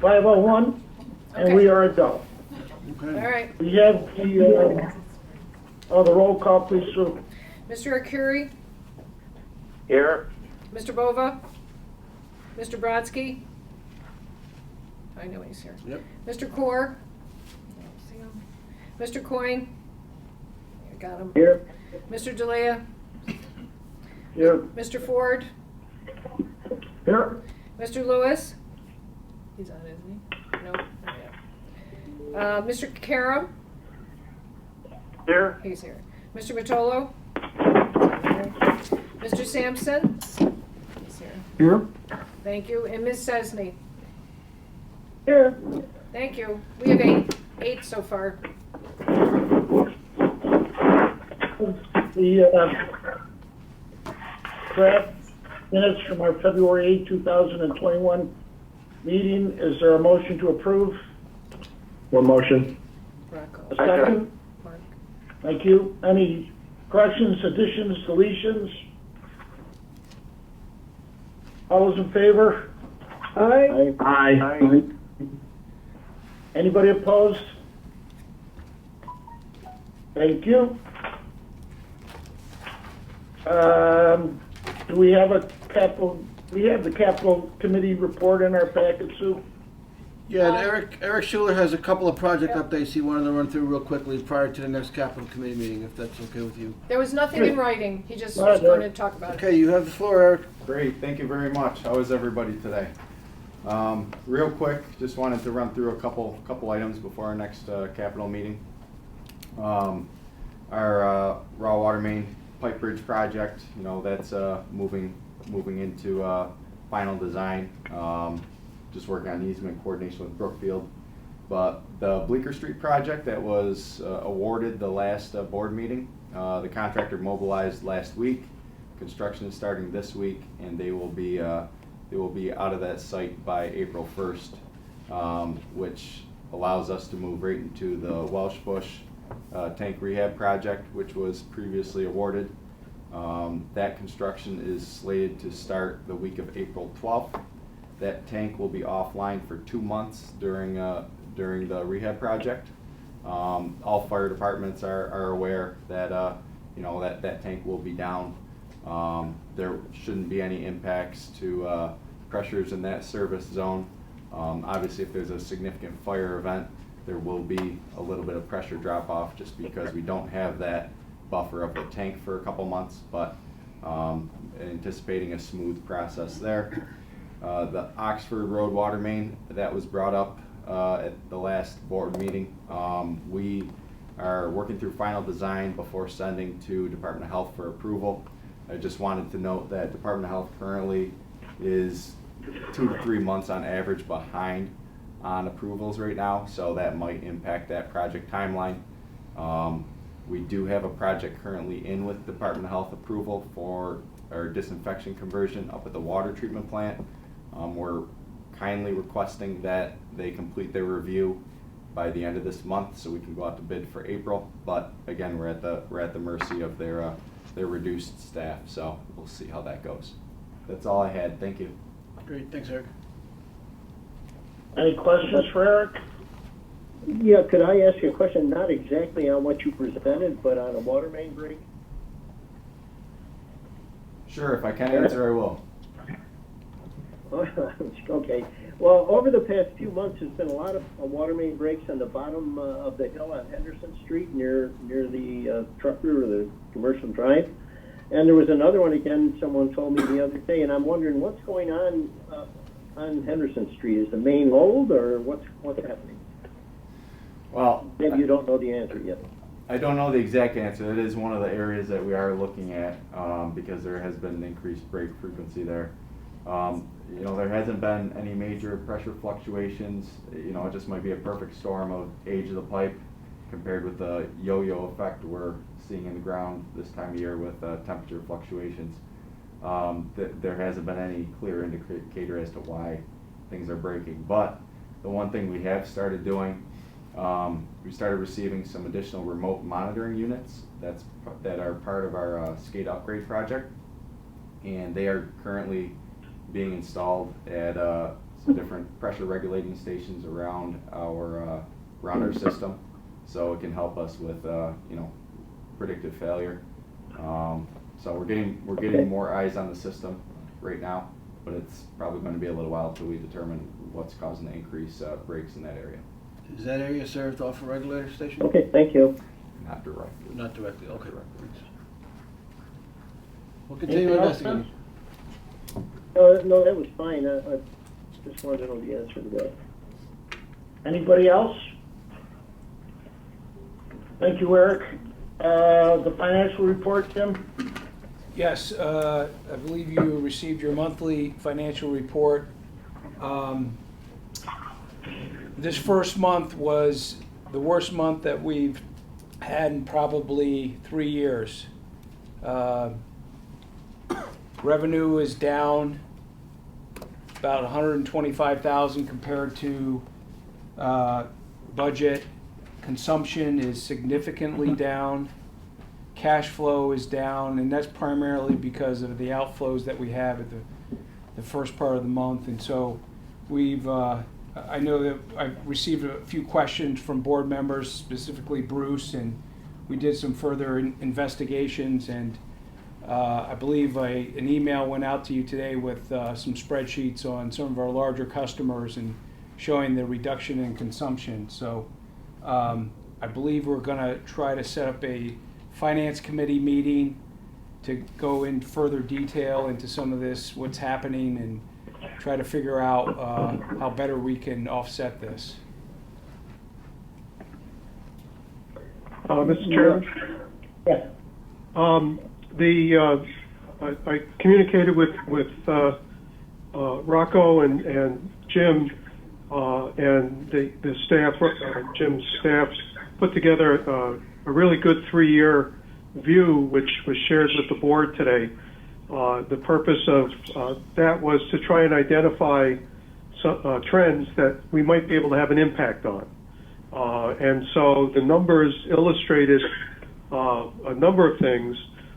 5:01, and we are adult. All right. We have the roll call, please, Sue. Mr. Arcuri, Here. Mr. Bova, Mr. Brodsky. I know he's here. Yep. Mr. Core. Mr. Coyne. I got him. Here. Mr. Delia. Here. Mr. Ford. Here. Mr. Lewis. He's on, isn't he? No. Not yet. Mr. Karam. Here. He's here. Mr. Matolo. Mr. Sampson. He's here. Here. Thank you. And Ms. Cesney. Here. Thank you. We have eight so far. The draft minutes from our February 8, 2021 meeting. Is there a motion to approve? One motion. A second? Mark. Thank you. Any corrections, additions, deletions? All those in favor? Aye. Aye. Anybody opposed? Thank you. Do we have the capital committee report in our packet, Sue? Yeah, and Eric Schuler has a couple of project updates he wanted to run through real quickly prior to the next capital committee meeting, if that's okay with you. There was nothing in writing. He just was going to talk about it. Okay, you have the floor, Eric. Great, thank you very much. How is everybody today? Real quick, just wanted to run through a couple items before our next capital meeting. Our raw water main pipe bridge project, you know, that's moving into final design. Just working on easement coordination with Brookfield. But the Bleecker Street project that was awarded the last board meeting, the contractor mobilized last week. Construction is starting this week, and they will be out of that site by April 1st, which allows us to move right into the Welsh Bush tank rehab project, which was previously awarded. That construction is slated to start the week of April 12th. That tank will be offline for 2 months during the rehab project. All fire departments are aware that that tank will be down. There shouldn't be any impacts to pressures in that service zone. Obviously, if there's a significant fire event, there will be a little bit of pressure drop off just because we don't have that buffer of the tank for a couple months, but anticipating a smooth process there. The Oxford Road water main, that was brought up at the last board meeting. We are working through final design before sending to Department of Health for approval. I just wanted to note that Department of Health currently is 2 to 3 months on average behind on approvals right now, so that might impact that project timeline. We do have a project currently in with Department of Health approval for our disinfection conversion up at the water treatment plant. We're kindly requesting that they complete their review by the end of this month so we can go out to bid for April. But again, we're at the mercy of their reduced staff, so we'll see how that goes. That's all I had. Thank you. Great, thanks, Eric. Any questions for Eric? Yeah, could I ask you a question, not exactly on what you presented, but on a water main break? Sure, if I can answer, I will. Okay. Well, over the past few months, there's been a lot of water main breaks on the bottom of the hill on Henderson Street near the trucker or the commercial drive. And there was another one again, someone told me the other day, and I'm wondering what's going on Henderson Street. Is the main old, or what's happening? Well, Maybe you don't know the answer yet. I don't know the exact answer. That is one of the areas that we are looking at because there has been an increased break frequency there. There hasn't been any major pressure fluctuations. It just might be a perfect storm of age of the pipe compared with the yo-yo effect we're seeing in the ground this time of year with temperature fluctuations. There hasn't been any clear indicator as to why things are breaking. But the one thing we have started doing, we started receiving some additional remote monitoring units that are part of our skate upgrade project, and they are currently being installed at some different pressure regulating stations around our system, so it can help us with predictive failure. So we're getting more eyes on the system right now, but it's probably going to be a little while until we determine what's causing the increased breaks in that area. Is that area served off a regulator station? Okay, thank you. Not directly. Not directly, okay. We'll Anything continue else, investigating. No, that was fine. I just wanted to know the answer to that. Anybody else? Thank you, Eric. The financial report, Tim? Yes, I believe you received your monthly financial report. This first month was the worst month that we've had in probably 3 years. Revenue is down about 125,000 compared to budget. Consumption is significantly down. Cash flow is down, and that's primarily because of the outflows that we have at the first part of the month. And so we've, I know that I've received a few questions from board members, specifically Bruce, and we did some further investigations, and I believe an email went out to you today with some spreadsheets on some of our larger customers and showing the reduction in consumption. So I believe we're going to try to set up a finance committee meeting to go in further detail into some of this, what's happening, and try to figure out how better we can offset this. Mr. Chairman? Yeah. I communicated with Rocco and Jim and the staff, Jim's staff put together a really good 3-year view, which was shared with the board today. The purpose of that was to try and identify some, trends that we might be able to have an impact on. And so the numbers illustrated a number of things,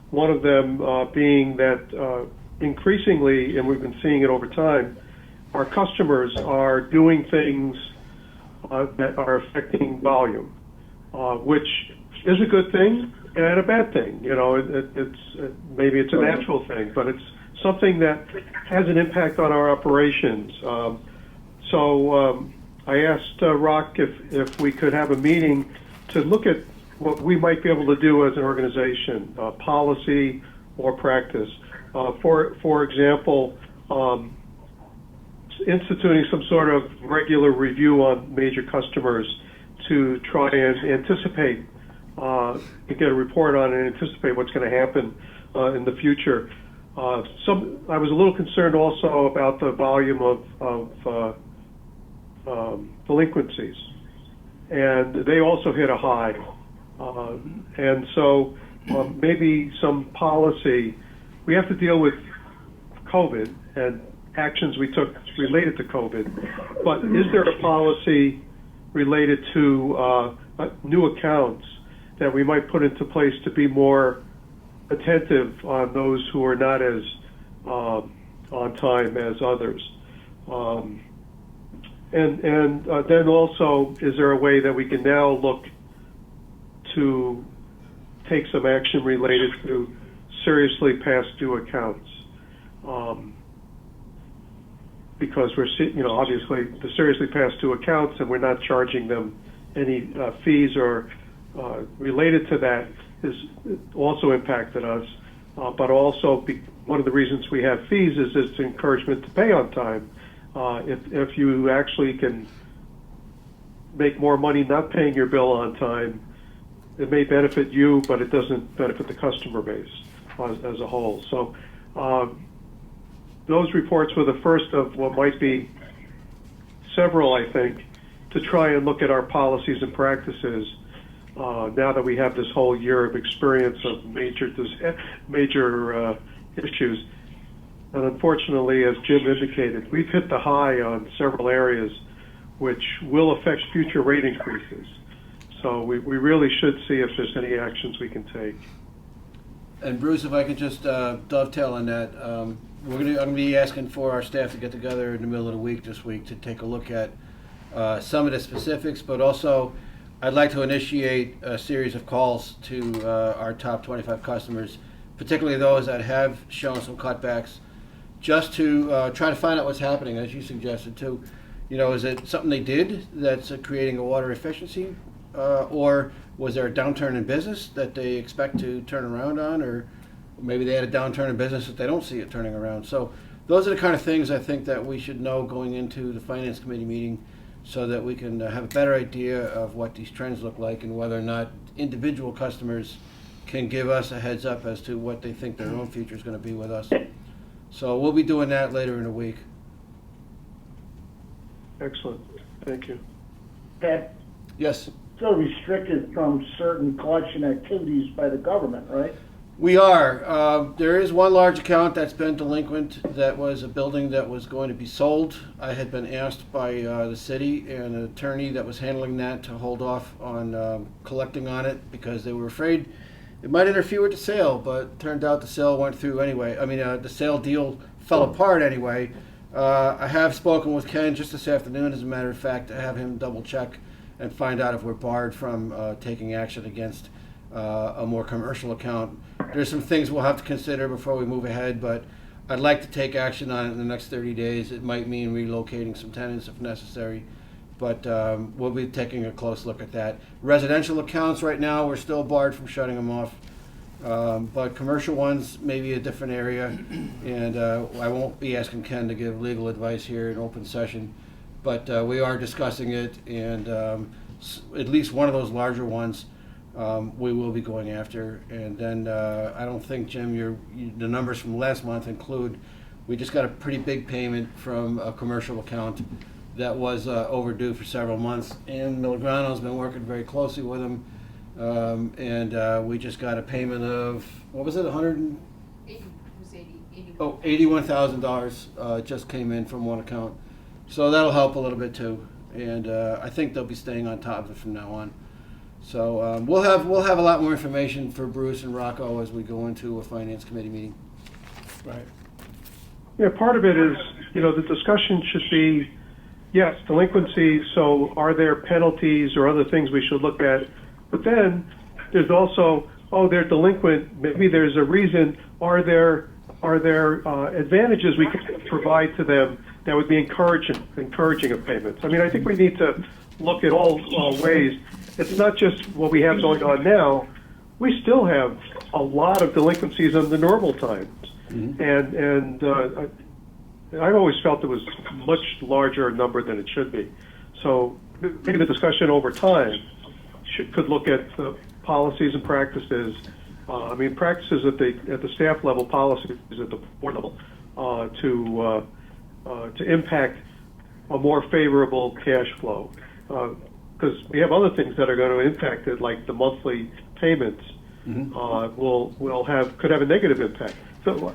one of them being that increasingly, and we've been seeing it over time, our customers are doing things that are affecting volume, which is a good thing and a bad thing. You know, maybe it's a natural thing, but it's something that has an impact on our operations. So I asked Rock if we could have a meeting to look at what we might be able to do as an organization, policy or practice. For example, instituting some sort of regular review on major customers to try and anticipate, get a report on and anticipate what's going to happen in the future. I was a little concerned also about the volume of delinquencies, and they also hit a high. And so maybe some policy. We have to deal with COVID and actions we took related to COVID, but is there a policy related to new accounts that we might put into place to be more attentive on those who are not as on time as others? And then also, is there a way that we can now look to take some action related to seriously past due accounts? Because we're, obviously the seriously past due accounts, and we're not charging them any fees or related to that, is also impacted us. But also, one of the reasons we have fees is it's encouragement to pay on time. If you actually can make more money not paying your bill on time, it may benefit you, but it doesn't benefit the customer base as a whole. So those reports were the first of what might be several, I think, to try and look at our policies and practices now that we have this whole year of experience of major issues. And unfortunately, as Jim indicated, we've hit the high on several areas which will affect future rate increases. So we really should see if there's any actions we can take. And Bruce, if I could just dovetail on that, I'm gonna be asking for our staff to get together in the middle of the week this week to take a look at some of the specifics, but also I'd like to initiate a series of calls to our top 25 customers, particularly those that have shown some cutbacks, just to try to find out what's happening, as you suggested too. You know, is it something they did that's creating a water efficiency, or was there a downturn in business that they expect to turn around on, or maybe they had a downturn in business that they don't see it turning around? So those are the kind of things I think that we should know going into the Finance Committee meeting, so that we can have a better idea of what these trends look like and whether or not individual customers can give us a heads up as to what they think their own future is going to be with us. So we'll be doing that later in the week. Excellent. Thank you. Pat, Yes. still restricted from certain collection activities by the government, right? We are. There is one large account that's been delinquent. That was a building that was going to be sold. I had been asked by the city and an attorney that was handling that to hold off on collecting on it because they were afraid it might interfere with the sale, but turned out the sale went through anyway. I mean, the sale deal fell apart anyway. I have spoken with Ken just this afternoon, as a matter of fact, to have him double check and find out if we're barred from taking action against a more commercial account. There's some things we'll have to consider before we move ahead, but I'd like to take action on it in the next 30 days. It might mean relocating some tenants if necessary, but we'll be taking a close look at that. Residential accounts right now, we're still barred from shutting them off, but commercial ones may be a different area, and I won't be asking Ken to give legal advice here in open session, but we are discussing it, and at least one of those larger ones we will be going after. And then I don't think, Jim, the numbers from last month include, we just got a pretty big payment from a commercial account that was overdue for several months, and Milgrano's been working very closely with them, and we just got a payment of, what was it, 100? It was 80. Oh, $81,000 just came in from one account. So that'll help a little bit too, and I think they'll be staying on top of it from now on. So we'll have a lot more information for Bruce and Rocco as we go into a Finance Committee meeting. Right. Yeah, part of it is, the discussion should be, yes, delinquency, so are there penalties or other things we should look at? But then there's also, they're delinquent, maybe there's a reason. Are there advantages we could provide to them that would be encouraging of payments? I mean, I think we need to look at all ways. It's not just what we have going on now. We still have a lot of delinquencies in the normal times. Mm-hmm. And I've always felt it was a much larger number than it should be. So maybe the discussion over time could look at the policies and practices. Practices at the staff level, policies at the board level, to impact a more favorable cash flow. Because we have other things that are going to impact it, like the monthly payments. Mm-hmm. Could have a negative impact. So,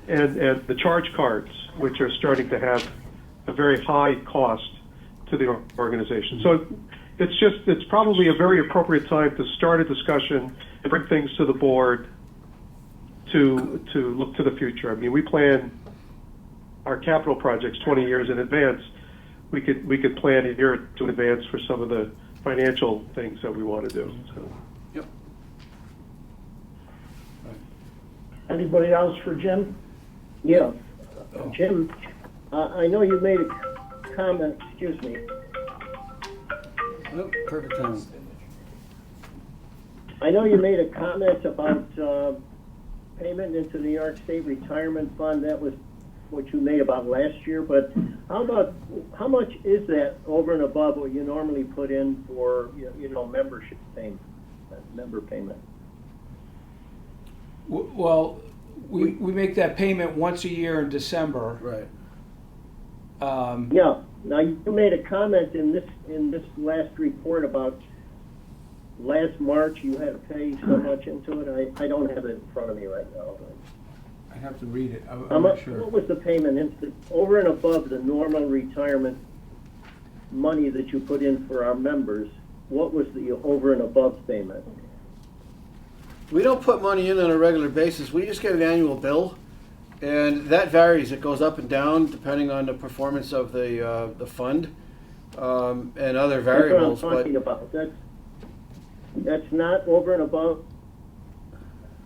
and the charge cards, which are starting to have a very high cost to the organization. So it's probably a very appropriate time to start a discussion and bring things to the board to look to the future. I mean, we plan our capital projects 20 years in advance. We could plan a year to advance for some of the financial things that we want to do. So. Yep. Anybody else for Jim? Yeah. Jim, I know you made a comment, excuse me. Oh, perfect time. I know you made a comment about payment into the New York State Retirement Fund. That was what you made about last year, but how much is that over and above what you normally put in for membership payment, member payment? Well, we make that payment once a year in December. Right. Yeah. Now you made a comment in this last report about last March you had to pay so much into it. I don't have it in front of me right now. I have to read it. I'm not sure. What was the payment over and above the normal retirement money that you put in for our members? What was the over and above payment? We don't put money in on a regular basis. We just get an annual bill, and that varies. It goes up and down depending on the performance of the fund and other variables. That's what I'm talking about. That's not over and above.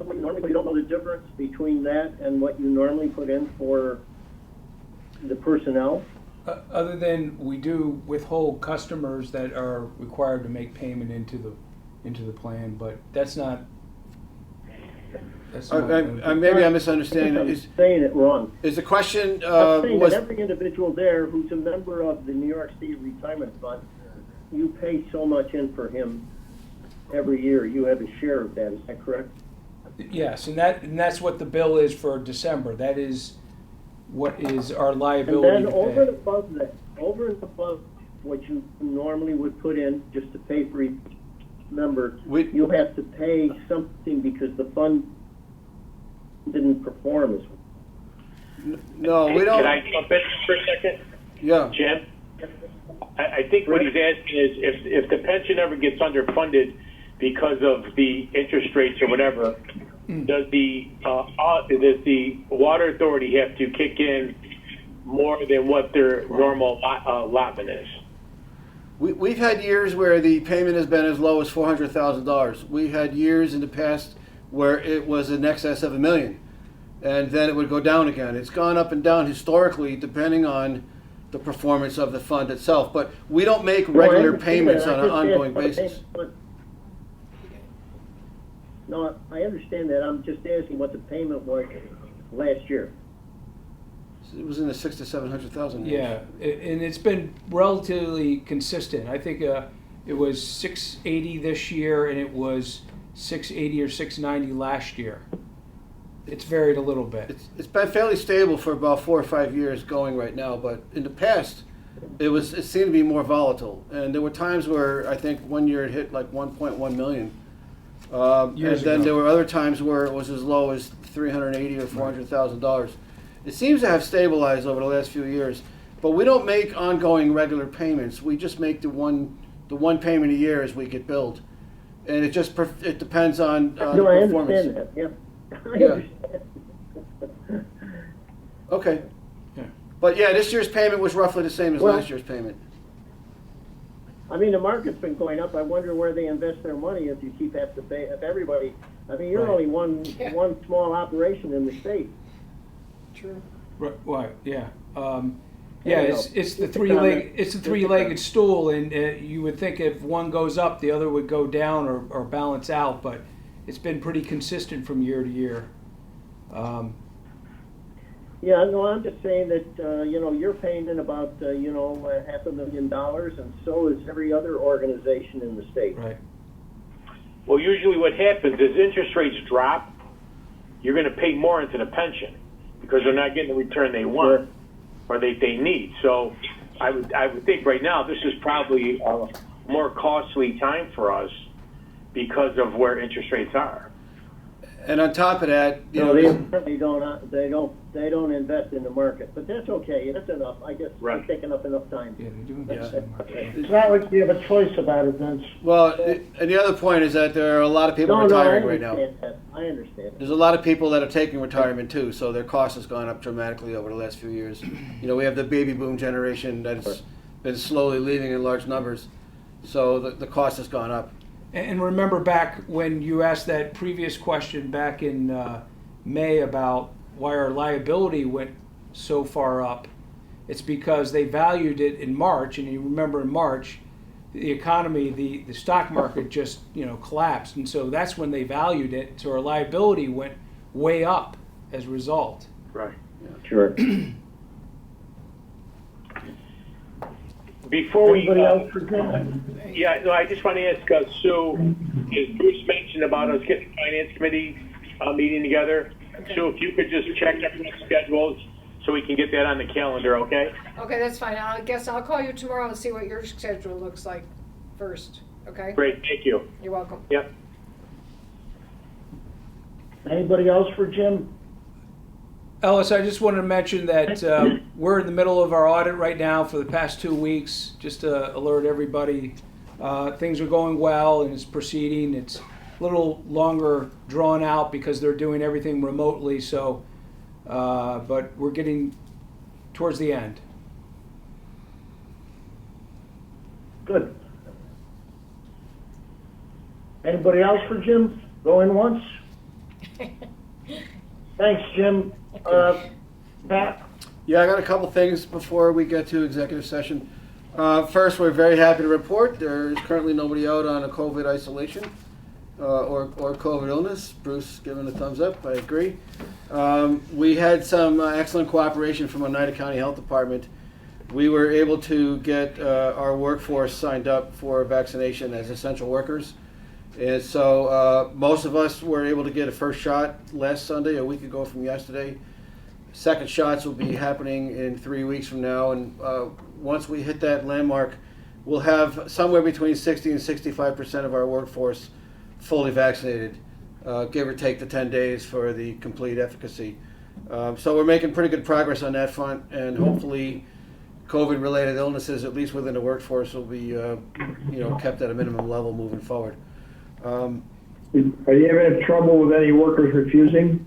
Normally, you don't know the difference between that and what you normally put in for the personnel. Other than we do withhold customers that are required to make payment into the plan, but that's not. Maybe I'm misunderstanding. I'm saying it wrong. Is the question I'm saying was that every individual there who's a member of the New York State Retirement Fund, you pay so much in for him every year. You have a share of that. Is that correct? Yes, and that's what the bill is for December. That is what is our And liability then to over pay. and above that, over and above what you normally would put in just to pay for each member, you have to pay something because the fund didn't perform as well. no, we don't. Can I jump in for a second, Yeah. Jim? I think what he's asking is if the pension ever gets underfunded because of the interest rates or whatever, does the water authority have to kick in more than what their normal allotment is? We've had years where the payment has been as low as $400,000. We had years in the past where it was in excess of $1 million, and then it would go down again. It's gone up and down historically depending on the performance of the fund itself, but we don't make regular payments on an ongoing basis. No, I understand that. I'm just asking what the payment was last year. It was in the $600,000 to $700,000. Yeah, and it's been relatively consistent. I think it was 680 this year, and it was 680 or 690 last year. It's varied a little bit. It's been fairly stable for about 4 or 5 years going right now, but in the past, it seemed to be more volatile. And there were times where I think one year it hit like 1.1 million. And then there were other times where it was as low as $380,000 or $400,000. It seems to have stabilized over the last few years, but we don't make ongoing regular payments. We just make the one payment a year as we get billed, and it depends on No, I performance. understand that. Yeah. I Yeah. understand. Okay. Yeah. But yeah, this year's payment was roughly the same as Well- last year's payment. I mean, the market's been going up. I wonder where they invest their money if you have to pay, if everybody, I mean, you're Right. only one small operation in the state. True. Right, yeah. Yeah, I know. it's the Just a comment. three-legged stool, and you would think if one goes up, the other would go down or balance out, but it's been pretty consistent from year to year. Yeah, no, I'm just saying that, you're paying in about, $500,000, and so is every other organization in the state. Right. Well, usually what happens is interest rates drop, you're going to pay more into the pension because they're not getting the return they want. Sure. Or they need. So I would think right now this is probably a more costly time for us because of where interest rates are. And on top of that, No, they certainly don't invest in the market, but that's okay. That's enough. I guess we're Right. taking up enough time. Yeah, they do That's invest in okay. It's not like you have a choice about it, Vince. well, and the other point is that there are a lot of people No, I retiring right now. understand that. I understand. There's a lot of people that are taking retirement too, so their cost has gone up dramatically over the last few years. We have the baby boom generation that's been slowly leaving in large numbers, so the cost has gone up. And remember back when you asked that previous question back in May about why our liability went so far up, it's because they valued it in March, and you remember in March, the economy, the stock market just collapsed, and so that's when they valued it. So our liability went way up as a result. Right. Sure. Before we, Anybody else for Jim? yeah, no, I just want to ask Sue. Is Bruce mentioned about us getting the finance committee meeting together? Sue, if you could just check everyone's schedules so we can get that on the calendar, okay? Okay, that's fine. I guess I'll call you tomorrow and see what your schedule looks like first. Okay? Great, thank you. You're welcome. Yep. Anybody else for Jim? Ellis, I just wanted to mention that we're in the middle of our audit right now for the past 2 weeks, just to alert everybody. Things are going well and it's proceeding. little longer drawn out because they're doing everything remotely. So, but we're getting towards the end. Good. Anybody else for Jim? Going once? Thanks, Jim. Pat? Yeah, I got a couple things before we get to executive session. First, we're very happy to report there is currently nobody out on a COVID isolation or COVID illness. Bruce giving a thumbs up, I agree. We had some excellent cooperation from Oneida County Health Department. We were able to get our workforce signed up for vaccination as essential workers. And so most of us were able to get a first shot last Sunday, a week ago from yesterday. Second shots will be happening in 3 weeks from now, and once we hit that landmark, we'll have somewhere between 60 and 65% of our workforce fully vaccinated, give or take the 10 days for the complete efficacy. So we're making pretty good progress on that front, and hopefully COVID-related illnesses, at least within the workforce, will be kept at a minimum level moving forward. Are you having trouble with any workers refusing?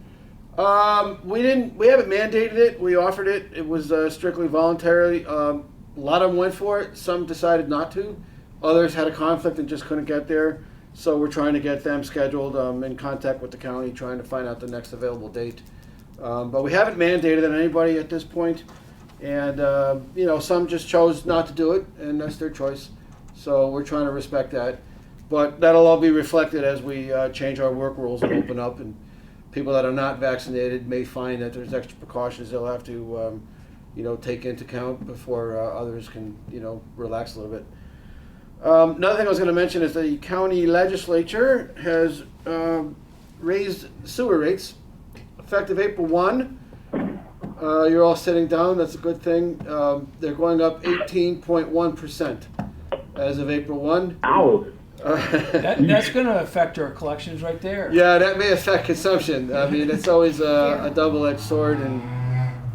We haven't mandated it. We offered it. It was strictly voluntary. A lot of them went for it. Some decided not to. Others had a conflict and just couldn't get there. So we're trying to get them scheduled, in contact with the county, trying to find out the next available date. But we haven't mandated it on anybody at this point. And, some just chose not to do it, and that's their choice. So we're trying to respect that. But that'll all be reflected as we change our work rules and open up. And people that are not vaccinated may find that there's extra precautions they'll have to, take into account before others can, relax a little bit. Another thing I was going to mention is the county legislature has raised sewer rates effective April 1. You're all sitting down. That's a good thing. They're going up 18.1% as of April 1. Ow! That's going to affect our collections right there. Yeah, that may affect consumption. I mean, it's always a double-edged sword, and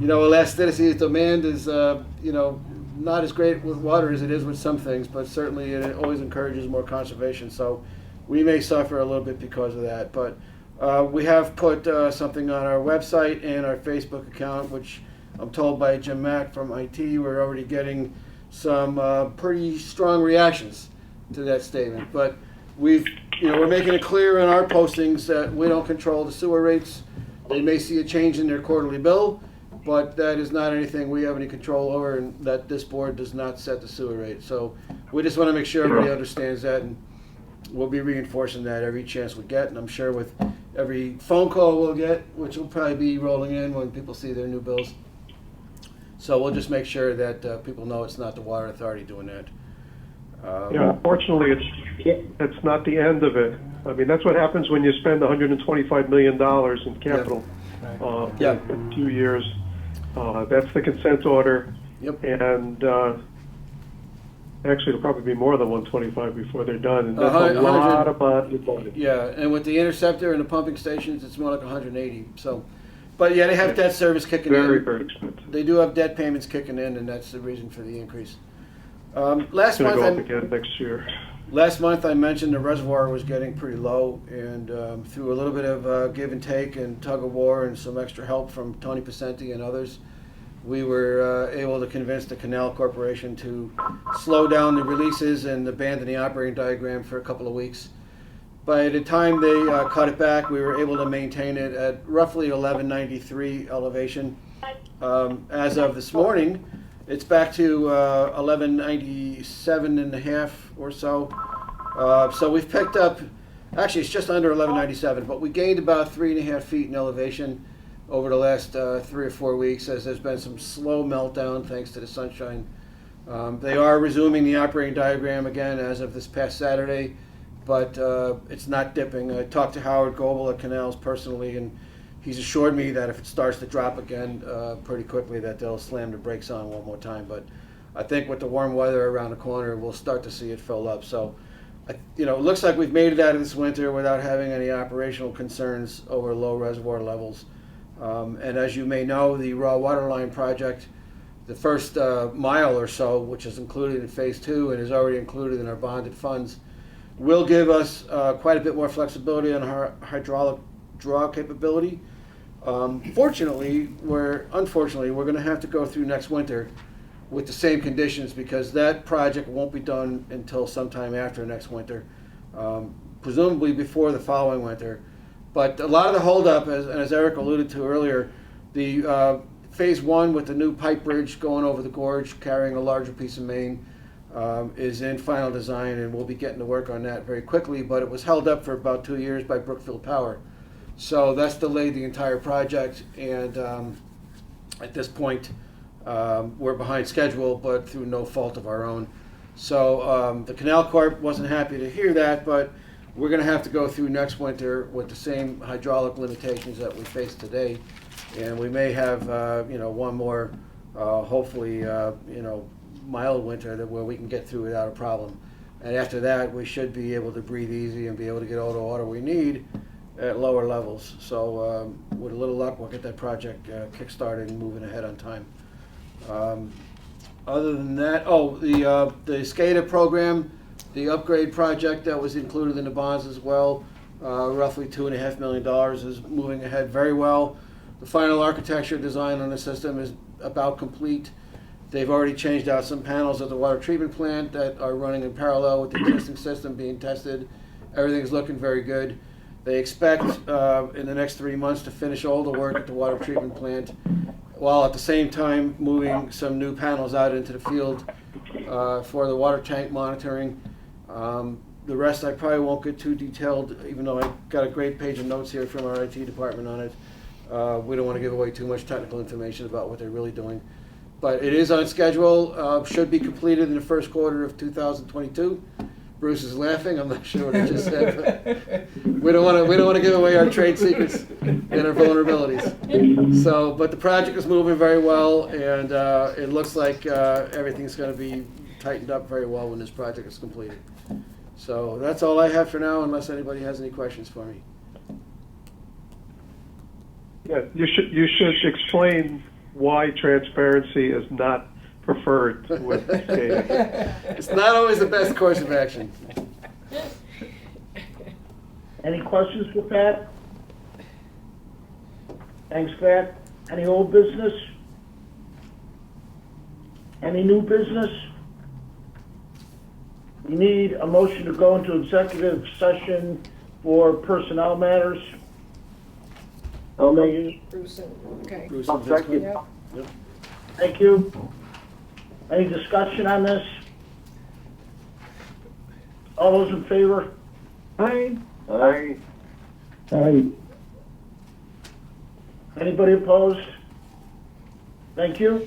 elasticity of demand is not as great with water as it is with some things, but certainly it always encourages more conservation. So we may suffer a little bit because of that, but we have put something on our website and our Facebook account, which I'm told by Jim Mack from IT, we're already getting some pretty strong reactions to that statement. But we're making it clear in our postings that we don't control the sewer rates. They may see a change in their quarterly bill, but that is not anything we have any control over, and that this board does not set the sewer rate. So we just want to make sure everybody understands that, and we'll be reinforcing that every chance we get. And I'm sure with every phone call we'll get, which will probably be rolling in when people see their new bills. So we'll just make sure that people know it's not the Water Authority doing that. Unfortunately, it's not the end of it. I mean, that's what happens when you spend $125 million in capital in 2 years. That's the consent order. Yep. And actually, it'll probably be more than 125 before they're done. And that's a lot of money. Yeah, and with the interceptor and the pumping stations, it's more like 180. So, but yeah, they have debt service kicking in. Very expensive. They do have debt payments kicking in, and that's the reason for the increase. Last It's going to go up month, again next year. Last month I mentioned the reservoir was getting pretty low, and through a little bit of give and take and tug of war and some extra help from Tony Pacenti and others, we were able to convince the Canal Corporation to slow down the releases and abandon the operating diagram for a couple of weeks. By the time they cut it back, we were able to maintain it at roughly 1193 elevation. As of this morning, it's back to 1197 and a half or so. So we've picked up, actually it's just under 1197, but we gained about 3.5 feet in elevation over the last 3 or 4 weeks as there's been some slow meltdown thanks to the sunshine. They are resuming the operating diagram again as of this past Saturday, but it's not dipping. I talked to Howard Goebel at Canals personally, and he's assured me that if it starts to drop again pretty quickly, that they'll slam the brakes on one more time. But I think with the warm weather around the corner, we'll start to see it fill up. So, it looks like we've made it out of this winter without having any operational concerns over low reservoir levels. And as you may know, the raw water line project, the first mile or so, which is included in phase 2 and is already included in our bonded funds, will give us quite a bit more flexibility on our hydraulic draw capability. Unfortunately, we're going to have to go through next winter with the same conditions because that project won't be done until sometime after next winter, presumably before the following winter. But a lot of the holdup, as Eric alluded to earlier, the phase one with the new pipe bridge going over the gorge, carrying a larger piece of main, is in final design, and we'll be getting to work on that very quickly. But it was held up for about 2 years by Brookfield Power, so that's delayed the entire project. And at this point, we're behind schedule, but through no fault of our own. So the Canal Corp wasn't happy to hear that, but we're going to have to go through next winter with the same hydraulic limitations that we face today, and we may have one more, hopefully mild winter where we can get through without a problem. And after that, we should be able to breathe easy and be able to get all the water we need at lower levels. So with a little luck, we'll get that project kick-started and moving ahead on time. Other than that, the SCADA program, the upgrade project that was included in the bonds as well, roughly $2.5 million, is moving ahead very well. The final architecture design on the system is about complete. They've already changed out some panels at the water treatment plant that are running in parallel with the existing system being tested. Everything's looking very good. They expect in the next 3 months to finish all the work at the water treatment plant, while at the same time moving some new panels out into the field for the water tank monitoring. The rest I probably won't get too detailed, even though I got a great page of notes here from our IT department on it. We don't want to give away too much technical information about what they're really doing. But it is on schedule, should be completed in the first quarter of 2022. Bruce is laughing. I'm not sure what I just said, but we don't want to give away our trade secrets and our vulnerabilities. So, but the project is moving very well, and it looks like everything's going to be tightened up very well when this project is completed. So that's all I have for now, unless anybody has any questions for me. Yeah, you should explain why transparency is not preferred with SCADA. It's not always the best course of action. Any questions for Pat? Thanks, Pat. Any old business? Any new business? We need a motion to go into executive session for personnel matters. I'll make it. Bruce and, okay. Bruce, I'll second. Yep. Thank you. Any discussion on this? All those in favor? Aye. Aye. Aye. Anybody opposed? Thank you.